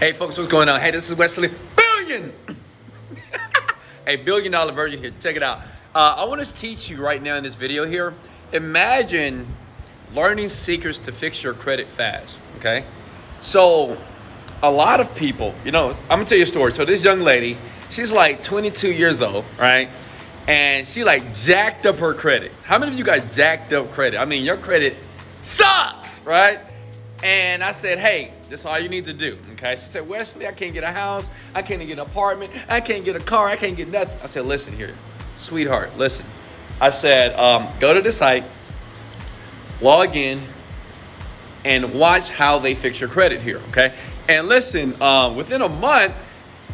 Hey folks, what's going on? Hey, this is Wesley Virgin. A $1 billion virgin here. Check it out. I want to teach you right now in this video here. Imagine learning secrets to fix your credit fast. Okay. So a lot of people, I'm gonna tell you a story. So this young lady, she's like 22 years old, right? And she like jacked up her credit. How many of you got jacked up credit? I mean, your credit sucks, right? And I said, hey, that's all you need to do, okay? She said, Wesley, I can't get a house. I can't get an apartment. I can't get a car. I can't get nothing. I said, listen here, sweetheart, listen. I said, go to the site, log in, and watch how they fix your credit here, okay? And listen, within a month,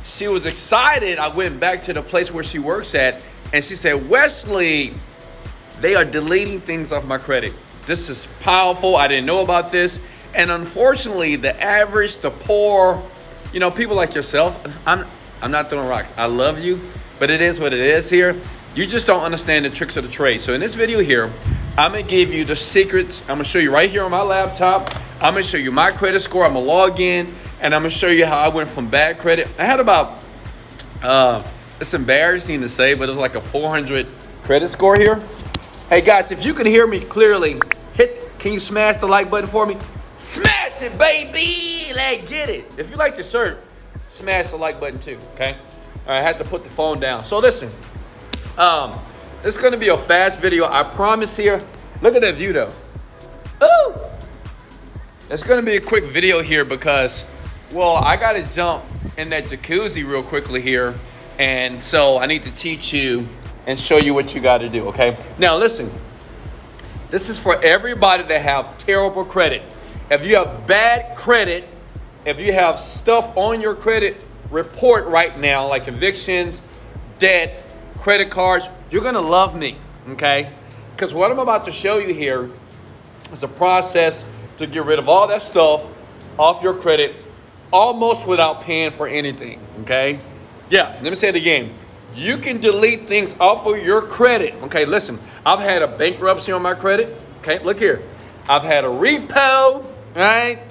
she was excited. I went back to the place where she works at, and she said, Wesley, they are deleting things off my credit. This is powerful. I didn't know about this. And unfortunately, the average, the poor, people like yourself, I'm not throwing rocks. I love you, but it is what it is here. You just don't understand the tricks of the trade. So in this video here, I'm going to give you the secrets. I'm going to show you right here on my laptop. I'm going to show you my credit score. I'm going to log in, and I'm going to show you how I went from bad credit. I had about, it's embarrassing to say, but it's like a 400 credit score here. Hey guys, if you can hear me clearly, can you smash the like button for me? Smash it, baby! Let's get it. If you like the shirt, smash the like button too, okay? All right, I had to put the phone down. So listen, it's gonna be a fast video, I promise here. Look at that view though. Ooh! It's gonna be a quick video here because, well, I gotta jump in that jacuzzi real quickly here. And so I need to teach you and show you what you gotta do, okay? Now listen, this is for everybody that have terrible credit. If you have bad credit, if you have stuff on your credit report right now, like evictions, debt, credit cards, you're gonna love me, okay? Because what I'm about to show you here is a process to get rid of all that stuff off your credit almost without paying for anything, okay? Yeah, let me say it again. You can delete things off of your credit. Okay, listen, I've had a bankruptcy on my credit. Okay, look here. I've had a repo, right?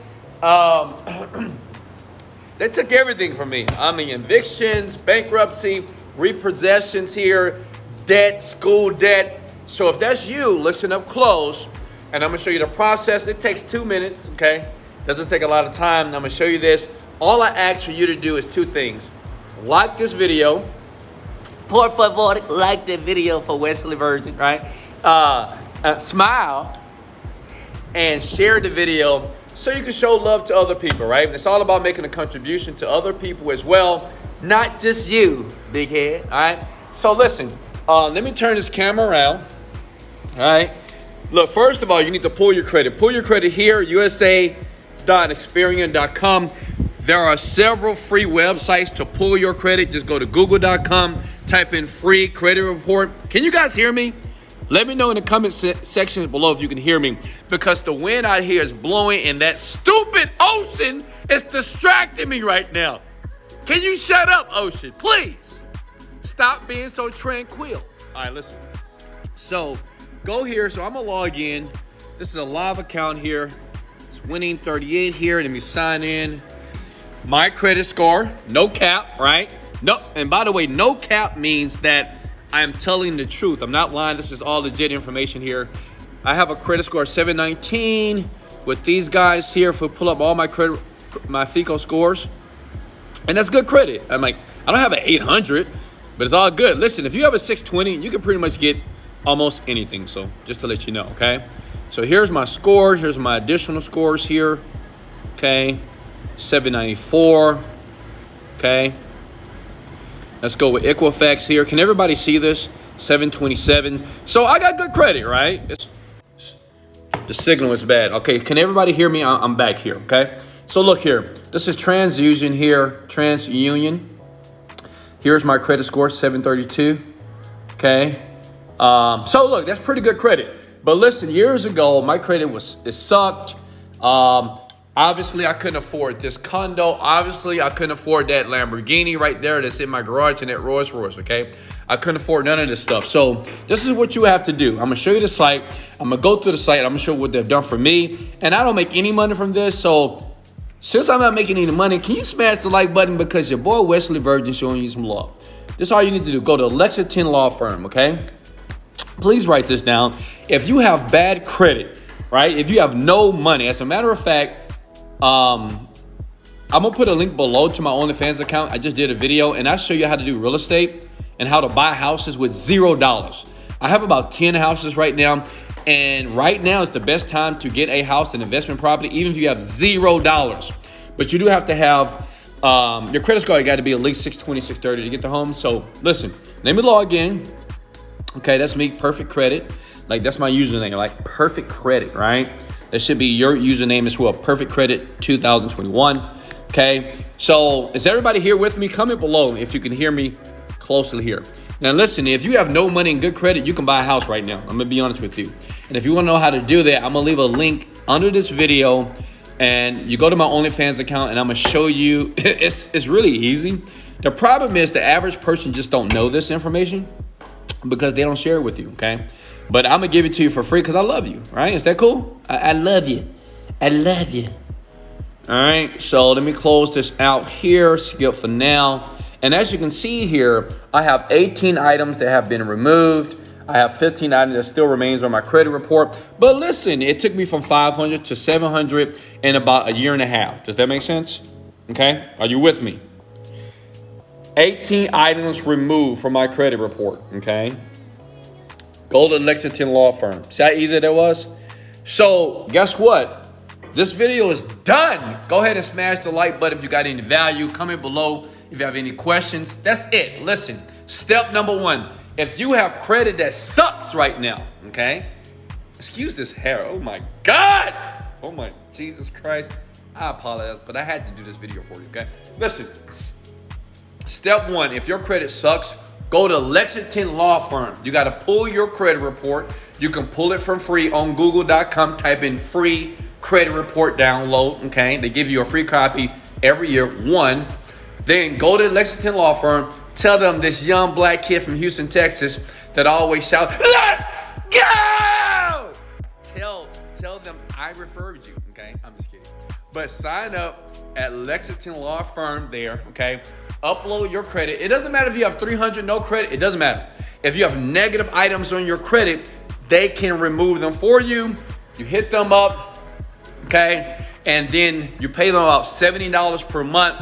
They took everything from me. I mean, evictions, bankruptcy, repossessions here, debt, school debt. So if that's you, listen up close, and I'm gonna show you the process. It takes 2 minutes, okay? Doesn't take a lot of time. I'm gonna show you this. All I ask for you to do is 2 things. Like this video. Por favor, like the video for Wesley Virgin, right? Smile and share the video so you can show love to other people, right? It's all about making a contribution to other people as well, not just you, big head, all right? So listen, let me turn this camera around, all right? Look, first of all, you need to pull your credit. Pull your credit here, usa.experian.com. There are several free websites to pull your credit. Just go to google.com, type in free credit report. Can you guys hear me? Let me know in the comment section below if you can hear me, because the wind out here is blowing and that stupid ocean is distracting me right now. Can you shut up, ocean? Please stop being so tranquil. All right, listen. So go here. So I'm going to log in. This is a live account here. It's winning 38 here. Let me sign in. My credit score, no cap, right? No, and by the way, no cap means that I am telling the truth. I'm not lying. This is all legit information here. I have a credit score of 719 with these guys here. If we pull up all my credit, my FICO scores, and that's good credit. I'm like, I don't have an 800, but it's all good. Listen, if you have a 620, you can pretty much get almost anything. So just to let you know, okay? So here's my score. Here's my additional scores here, okay? 794, okay? Let's go with Equifax here. Can everybody see this? 727. So I got good credit, right? The signal is bad. Okay, can everybody hear me? I'm back here, okay? So look here. This is TransUnion here, TransUnion. Here's my credit score, 732, okay? So look, that's pretty good credit. But listen, years ago, my credit it sucked. Obviously, I couldn't afford this condo. Obviously, I couldn't afford that Lamborghini right there that's in my garage and that Rolls Royce, okay? I couldn't afford none of this stuff. So this is what you have to do. I'm going to show you the site. I'm going to go through the site. I'm going to show you what they've done for me. And I don't make any money from this. So Since I'm not making any money, can you smash the like button because your boy Wesley Virgin showing you some love. This is all you need to do. Go to Lexington Law Firm, okay? Please write this down. If you have bad credit, right? If you have no money, as a matter of fact, I'm gonna put a link below to my OnlyFans account. I just did a video and I show you how to do real estate and how to buy houses with $0. I have about 10 houses right now. And right now is the best time to get a house, an investment property, even if you have $0. But you do have to have your credit score got to be at least 620, 630 to get the home. So listen, let me log in. Okay, that's me, Perfect Credit. Like that's my username, like Perfect Credit, right? That should be your username as well, Perfect Credit 2021. Okay, so is everybody here with me? Comment below if you can hear me closely here. Now listen, if you have no money and good credit, you can buy a house right now. I'm gonna be honest with you. And if you wanna know how to do that, I'm gonna leave a link under this video and you go to my OnlyFans account and I'm gonna show you, it's really easy. The problem is the average person just don't know this information because they don't share it with you, okay? But I'm gonna give it to you for free because I love you, right? Is that cool? I love you. I love you. All right, so let me close this out here, skip for now. And as you can see here, I have 18 items that have been removed. I have 15 items that still remains on my credit report. But listen, it took me from 500 to 700 in about a year and a half. Does that make sense? Okay, are you with me? 18 items removed from my credit report, okay? Go to Lexington Law Firm. See how easy that was? So guess what? This video is done. Go ahead and smash the like button if you got any value. Comment below if you have any questions. That's it. Listen, step number 1. If you have credit that sucks right now, okay? Excuse this hair. Oh my God. Oh my Jesus Christ. I apologize, but I had to do this video for you, okay? Listen, step 1, if your credit sucks, go to Lexington Law Firm. You got to pull your credit report. You can pull it for free on google.com. Type in free credit report download, okay? They give you a free copy every year, 1. Then go to Lexington Law Firm. Tell them this young black kid from Houston, Texas that always shout, "Let's go!" Tell them I referred you, okay? I'm just kidding. But sign up at Lexington Law Firm there, okay? Upload your credit. It doesn't matter if you have 300 no credit. It doesn't matter. If you have negative items on your credit, they can remove them for you. You hit them up, okay? And then you pay them about $70 per month.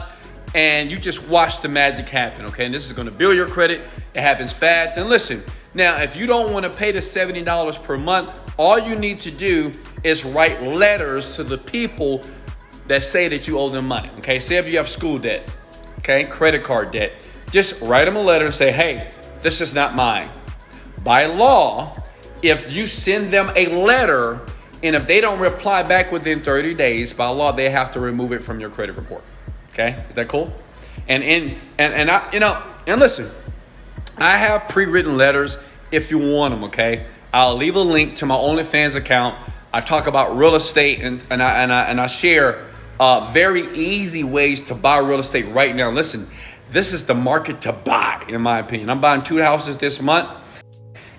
And you just watch the magic happen, okay? And this is gonna build your credit. It happens fast. And listen, now, if you don't wanna pay the $70 per month, all you need to do is write letters to the people that say that you owe them money, okay? Say if you have school debt, okay, credit card debt, just write them a letter and say, hey, this is not mine. By law, if you send them a letter and if they don't reply back within 30 days, by law, they have to remove it from your credit report. Okay, is that cool? And I, and listen, I have pre-written letters if you want them. Okay, I'll leave a link to my OnlyFans account. I talk about real estate and I share very easy ways to buy real estate right now. Listen, this is the market to buy, in my opinion. I'm buying 2 houses this month,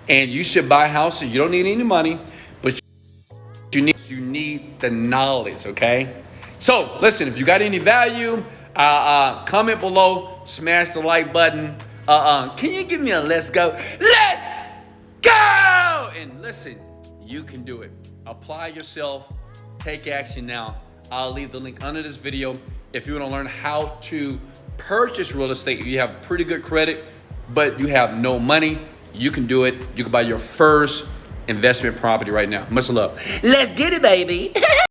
and you should buy houses. You don't need any money, but you need the knowledge. Okay. So listen, if you got any value, comment below, smash the like button. Can you give me a let's go? Let's go! And listen, you can do it. Apply yourself, take action now. I'll leave the link under this video. If you want to learn how to purchase real estate, if you have pretty good credit, but you have no money, you can do it. You can buy your first investment property right now. Much love. Let's get it, baby.